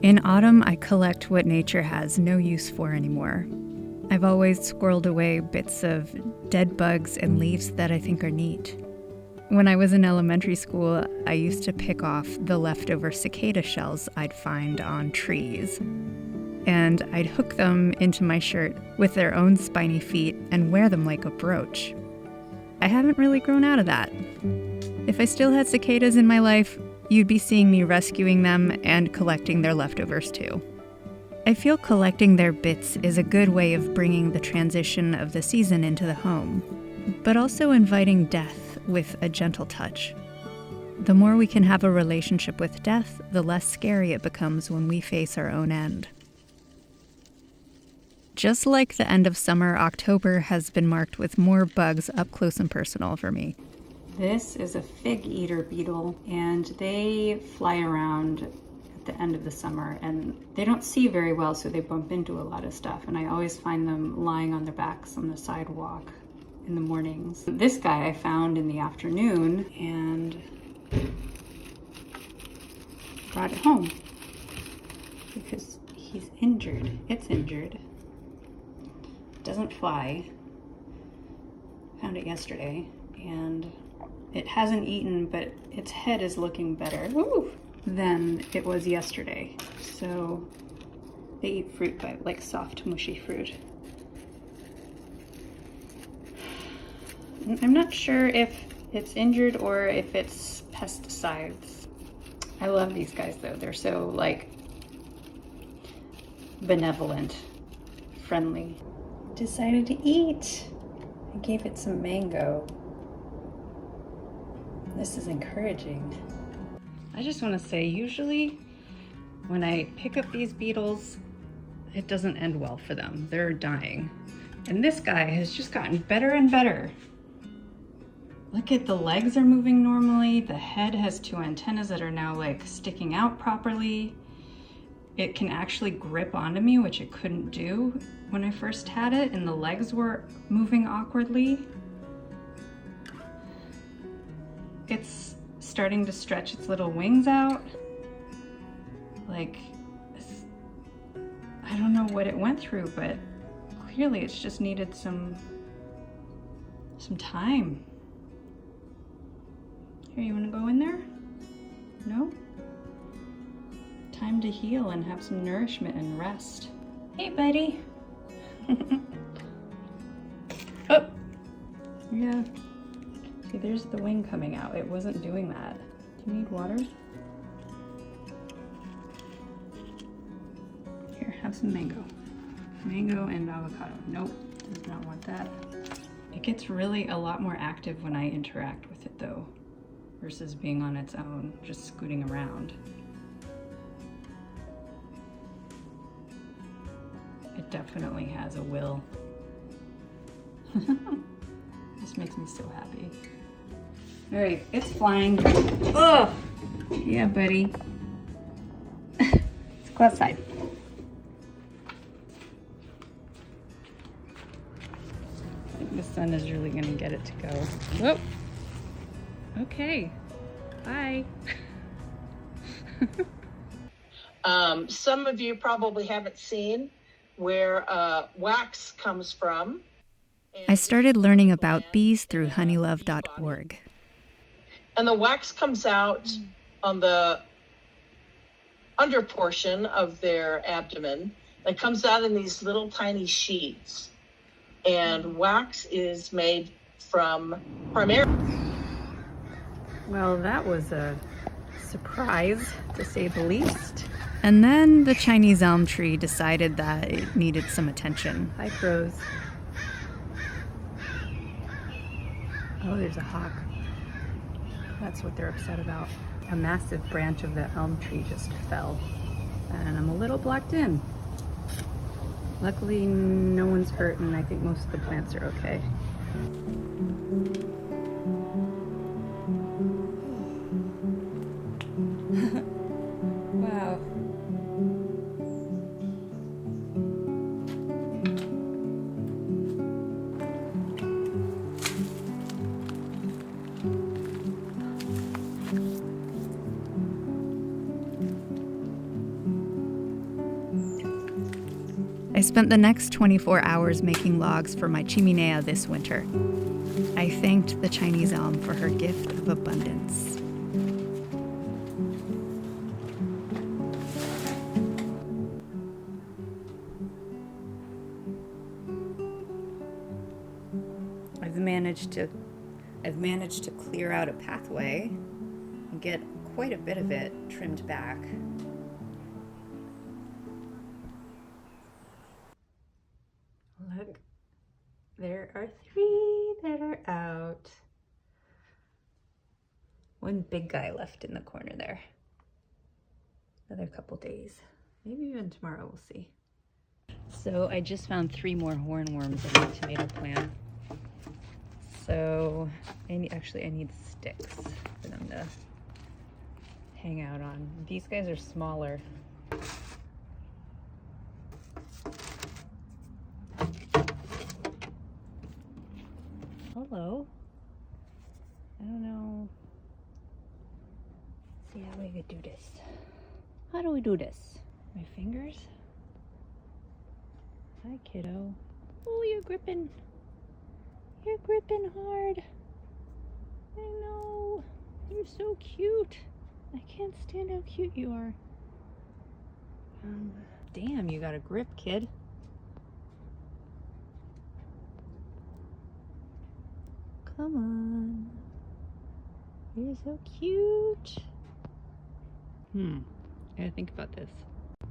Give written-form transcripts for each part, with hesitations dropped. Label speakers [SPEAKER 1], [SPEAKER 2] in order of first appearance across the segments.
[SPEAKER 1] In autumn, I collect what nature has no use for anymore. I've always squirreled away bits of dead bugs and leaves that I think are neat. When I was in elementary school, I used to pick off the leftover cicada shells I'd find on trees. And I'd hook them into my shirt with their own spiny feet and wear them like a brooch. I haven't really grown out of that. If I still had cicadas in my life, you'd be seeing me rescuing them and collecting their leftovers too. I feel collecting their bits is a good way of bringing the transition of the season into the home, but also inviting death with a gentle touch. The more we can have a relationship with death, the less scary it becomes when we face our own end. Just like the end of summer, October has been marked with more bugs up close and personal for me. This is a fig eater beetle, and they fly around at the end of the summer, and they don't see very well, so they bump into a lot of stuff, and I always find them lying on their backs on the sidewalk in the mornings. This guy I found in the afternoon and brought it home because he's injured. It's injured. It doesn't fly. Found it yesterday, and it hasn't eaten, but its head is looking better than it was yesterday. So they eat fruit, but like soft, mushy fruit. I'm not sure if it's injured or if it's pesticides. I love these guys though. They're so like benevolent, friendly. Decided to eat. I gave it some mango. This is encouraging. I just want to say, usually when I pick up these beetles, it doesn't end well for them. They're dying. And this guy has just gotten better and better. Look at the legs are moving normally. The head has two antennas that are now like sticking out properly. It can actually grip onto me, which it couldn't do when I first had it, and the legs were moving awkwardly. It's starting to stretch its little wings out. Like, I don't know what it went through, but clearly it's just needed some time. Here, you wanna go in there? No? Time to heal and have some nourishment and rest. Hey, buddy. Oh, yeah. See, there's the wing coming out. It wasn't doing that. Do you need water? Here, have some mango. Mango and avocado. Nope, does not want that. It gets really a lot more active when I interact with it though, versus being on its own, just scooting around. It definitely has a will. This makes me so happy. All right, it's flying. Oh, yeah, buddy. Let's go outside. I think the sun is really gonna get it to go. Whoa. Okay, bye.
[SPEAKER 2] Some of you probably haven't seen where wax comes from.
[SPEAKER 1] I started learning about bees through honeylove.org.
[SPEAKER 2] And the wax comes out on the under portion of their abdomen. It comes out in these little tiny sheets. And wax is made from primarily...
[SPEAKER 1] Well, that was a surprise, to say the least. And then the Chinese elm tree decided that it needed some attention. Hi, crows. Oh, there's a hawk. That's what they're upset about. A massive branch of the elm tree just fell, and I'm a little blocked in. Luckily, no one's hurt, and I think most of the plants are okay. Wow. I spent the next 24 hours making logs for my chimenea this winter. I thanked the Chinese elm for her gift of abundance. I've managed to clear out a pathway and get quite a bit of it trimmed back. Look, there are 3 that are out. One big guy left in the corner there. Another couple days. Maybe even tomorrow, we'll see. So I just found 3 more hornworms in my tomato plant. So I need sticks for them to hang out on. These guys are smaller. Hello. I don't know. Let's see how we could do this. How do we do this? My fingers? Hi, kiddo. Oh, you're gripping. You're gripping hard. I know. You're so cute. I can't stand how cute you are. Damn, you got a grip, kid. Come on. You're so cute. I gotta think about this.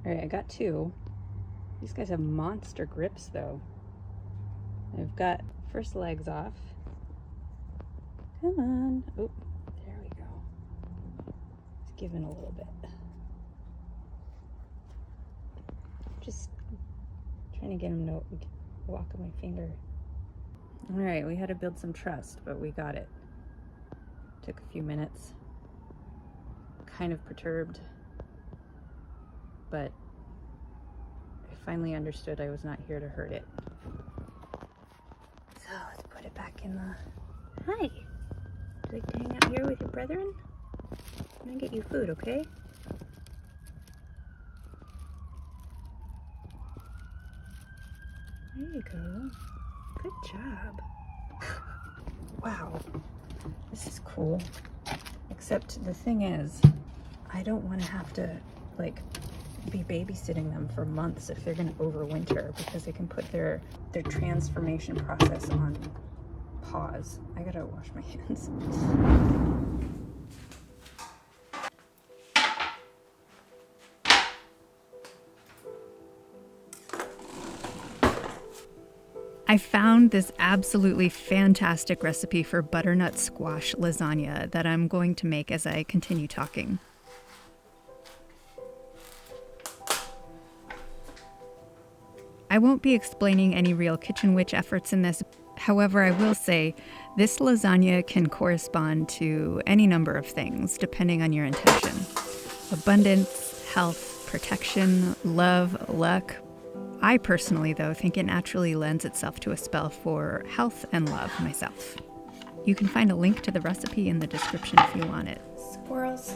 [SPEAKER 1] All right, I got 2. These guys have monster grips, though. I've got first legs off. Come on. Oh, there we go. It's giving a little bit. Just trying to get him to walk on my finger. All right, we had to build some trust, but we got it. Took a few minutes. Kind of perturbed, but I finally understood I was not here to hurt it. So let's put it back in the... Hi! Would you like to hang out here with your brethren? I'm gonna get you food, okay? There you go. Good job. Wow. This is cool. Except the thing is, I don't want to have to, like, be babysitting them for months if they're going to overwinter, because they can put their transformation process on pause. I gotta wash my hands. I found this absolutely fantastic recipe for butternut squash lasagna that I'm going to make as I continue talking. I won't be explaining any real kitchen witch efforts in this. However, I will say this lasagna can correspond to any number of things depending on your intention. Abundance, health, protection, love, luck. I personally, though, think it naturally lends itself to a spell for health and love myself. You can find a link to the recipe in the description if you want it. Squirrels.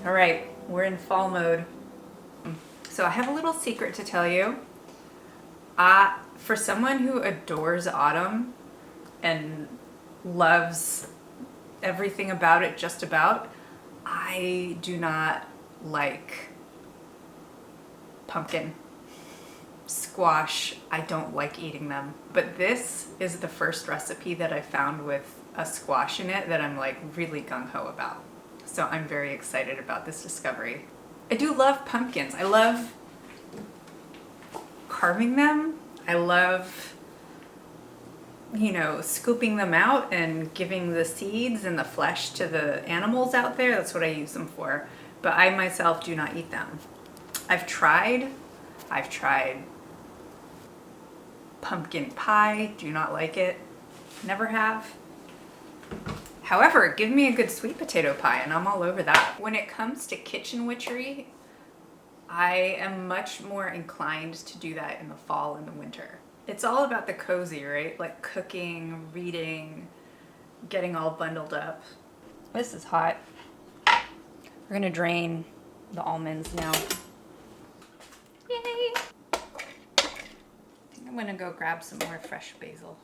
[SPEAKER 1] All right, we're in fall mode. So I have a little secret to tell you. For someone who adores autumn and loves everything about it just about, I do not like pumpkin, squash. I don't like eating them. But this is the first recipe that I found with a squash in it that I'm like really gung-ho about. So I'm very excited about this discovery. I do love pumpkins. I love carving them. I love, scooping them out and giving the seeds and the flesh to the animals out there. That's what I use them for. But I myself do not eat them. I've tried pumpkin pie, do not like it. Never have. However, give me a good sweet potato pie and I'm all over that. When it comes to kitchen witchery, I am much more inclined to do that in the fall and the winter. It's all about the cozy, right? Like cooking, reading, getting all bundled up. This is hot. We're gonna drain the almonds now. Yay! I think I'm gonna go grab some more fresh basil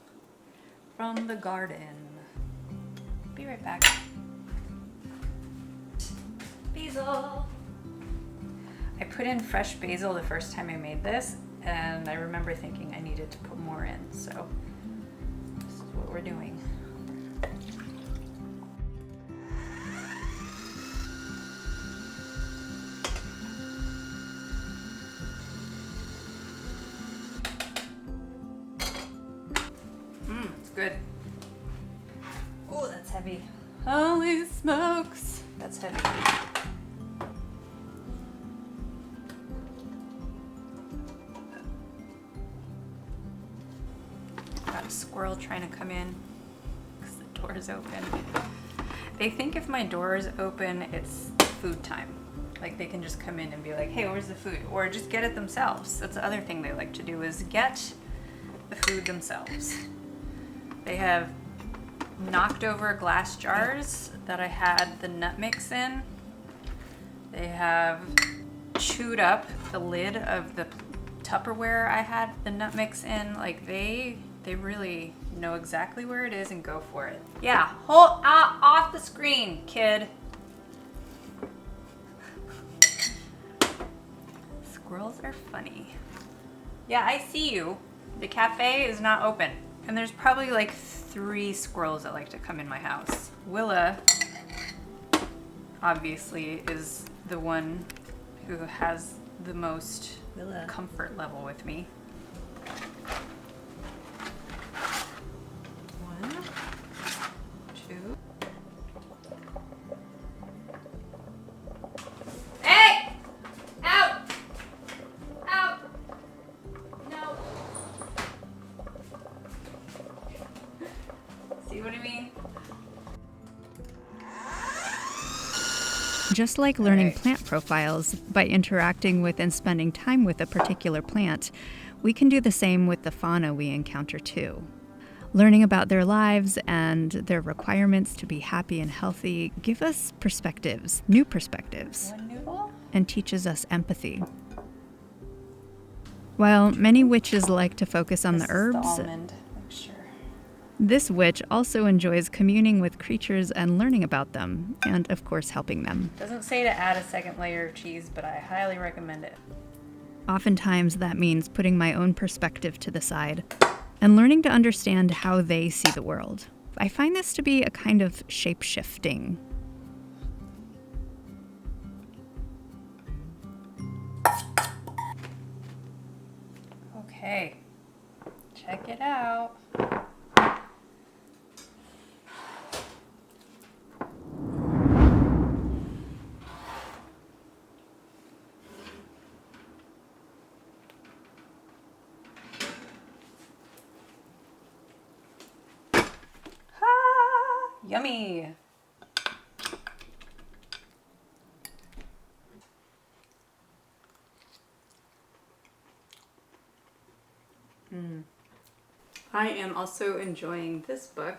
[SPEAKER 1] from the garden. Be right back. Basil. I put in fresh basil the first time I made this, and I remember thinking I needed to put more in, so this is what we're doing. It's good. Oh, that's heavy. Holy smokes, that's heavy. Got a squirrel trying to come in because the door is open. They think if my door is open, it's food time. Like they can just come in and be like, hey, where's the food? Or just get it themselves. That's the other thing they like to do, is get the food themselves. They have knocked over glass jars that I had the nut mix in. They have chewed up the lid of the Tupperware I had the nut mix in. Like they really know exactly where it is and go for it. Yeah, hold off the screen, kid. Squirrels are funny. Yeah, I see you. The cafe is not open. And there's probably like 3 squirrels that like to come in my house. Willa, obviously, is the one who has the most comfort level with me. 1, 2. Hey! Out! Out! No. See what I mean? Just like learning plant profiles by interacting with and spending time with a particular plant, we can do the same with the fauna we encounter too. Learning about their lives and their requirements to be happy and healthy give us perspectives, new perspectives, and teaches us empathy. While many witches like to focus on the herbs, this witch also enjoys communing with creatures and learning about them, and of course helping them. Doesn't say to add a second layer of cheese, but I highly recommend it. Oftentimes that means putting my own perspective to the side and learning to understand how they see the world. I find this to be a kind of shape-shifting. Okay, check it out. Yummy! I am also enjoying this book,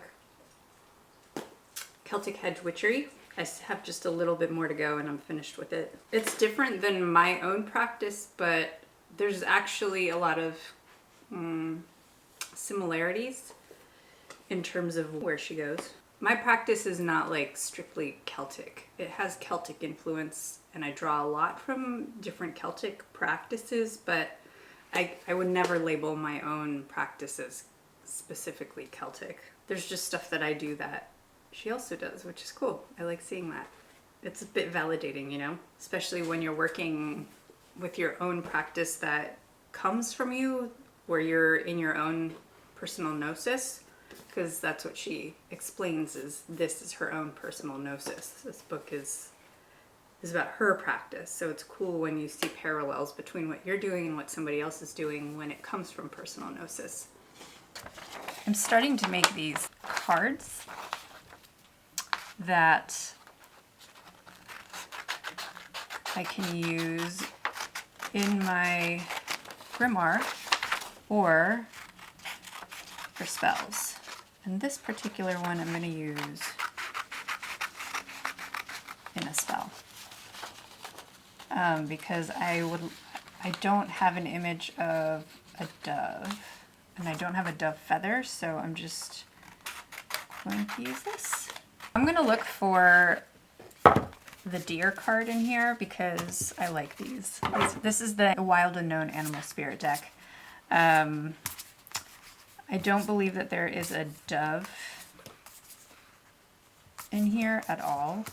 [SPEAKER 1] Celtic Hedge Witchery. I have just a little bit more to go and I'm finished with it. It's different than my own practice, but there's actually a lot of similarities in terms of where she goes. My practice is not like strictly Celtic. It has Celtic influence and I draw a lot from different Celtic practices, but I would never label my own practice as specifically Celtic. There's just stuff that I do that she also does, which is cool. I like seeing that. It's a bit validating, you know, especially when you're working with your own practice that comes from you, where you're in your own personal gnosis, because that's what she explains, is this is her own personal gnosis. This book is about her practice, so it's cool when you see parallels between what you're doing and what somebody else is doing when it comes from personal gnosis. I'm starting to make these cards that I can use in my grimoire or for spells. And this particular one I'm going to use in a spell. Because I don't have an image of a dove, and I don't have a dove feather, so I'm just going to use this. I'm going to look for the deer card in here because I like these. This is the Wild Unknown Animal Spirit deck. I don't believe that there is a dove in here at all,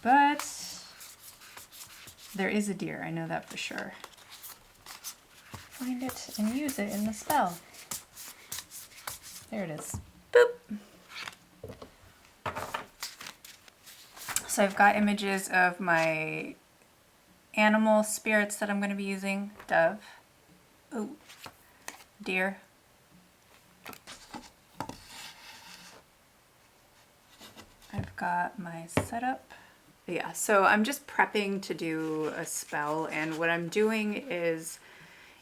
[SPEAKER 1] but there is a deer, I know that for sure. Find it and use it in the spell. There it is. Boop! So I've got images of my animal spirits that I'm going to be using. Dove. Ooh. Deer. I've got my setup. Yeah, so I'm just prepping to do a spell, and what I'm doing is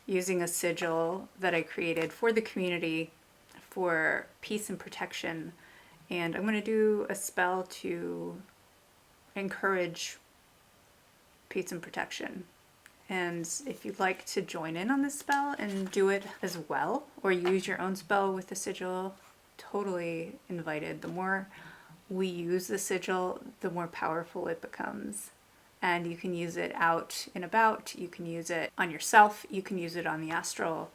[SPEAKER 1] using a sigil that I created for the community for peace and protection, and I'm going to do a spell to encourage peace and protection. And if you'd like to join in on this spell and do it as well, or use your own spell with the sigil, totally invited. The more we use the sigil, the more powerful it becomes. And you can use it out and about, you can use it on yourself, you can use it on the astral.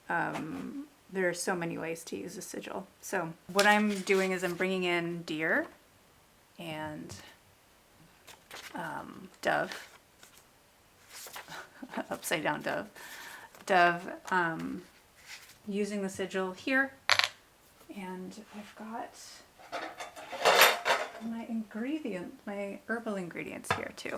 [SPEAKER 1] There are so many ways to use a sigil. So what I'm doing is I'm bringing in deer and dove, upside down dove, using the sigil here, and I've got my herbal ingredients here too.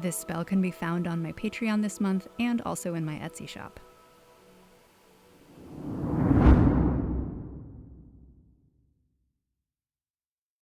[SPEAKER 1] This spell can be found on my Patreon this month and also in my Etsy shop.